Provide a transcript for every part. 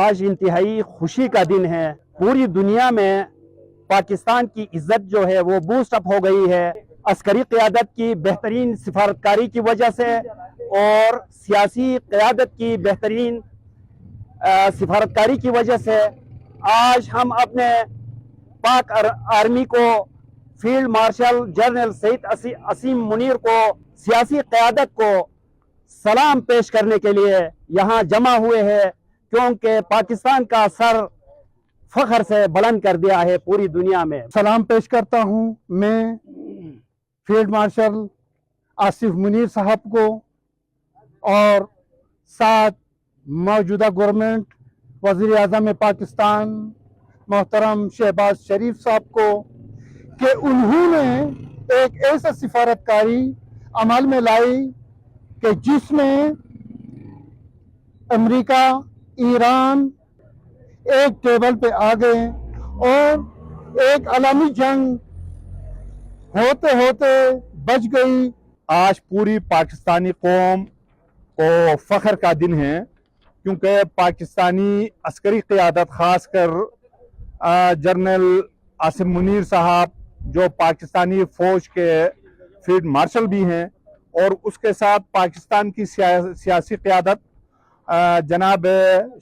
آج انتہائی خوشی کا دن ہے. پوری دنیا میں پاکستان کی عزت جو ہے وہ بوسٹ اپ ہو گئی ہے عسکری قیادت کی بہترین سفارتکاری کی وجہ سے اور سیاسی قیادت کی بہترین سفارتکاری کی وجہ سے. آج ہم اپنے پاک آرمی کو فیلڈ مارشل جنرل سید اسیم منیر کو سیاسی قیادت کو سلام پیش کرنے کے لیے یہاں جمع ہوئے ہیں، کیونکہ پاکستان کا سر فخر سے بلند کر دیا ہے پوری دنیا میں. سلام پیش کرتا ہوں میں فیلڈ مارشل آصف منیر صاحب کو اور ساتھ موجودہ گورنمنٹ وزیر اعظم پاکستان محترم شہباز شریف صاحب کو کہ انہوں نے ایک ایسا سفارتکاری عمل میں لائی کہ جس میں امریکہ ایران ایک ٹیبل پہ آ گئے اور ایک عالمی جنگ ہوتے ہوتے بچ گئی. آج پوری پاکستانی قوم کو فخر کا دن ہے، کیونکہ پاکستانی عسکری قیادت خاص کر جنرل آصف منیر صاحب جو پاکستانی فوج کے فیلڈ مارشل بھی ہیں، اور اس کے ساتھ پاکستان کی سیاسی قیادت جناب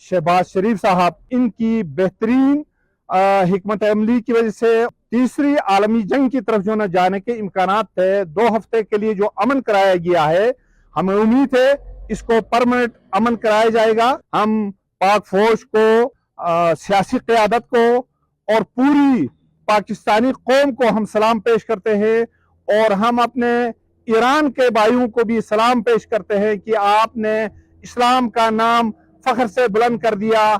شہباز شریف صاحب، ان کی بہترین حکمت عملی کی وجہ سے تیسری عالمی جنگ کی طرف جو نہ جانے کے امکانات تھے. 2 ہفتے کے لیے جو امن کرایا گیا ہے، ہمیں امید ہے اس کو پرماننٹ امن کرایا جائے گا. ہم پاک فوج کو، سیاسی قیادت کو اور پوری پاکستانی قوم کو ہم سلام پیش کرتے ہیں، اور ہم اپنے ایران کے بھائیوں کو بھی سلام پیش کرتے ہیں کہ آپ نے اسلام کا نام فخر سے بلند کر دیا.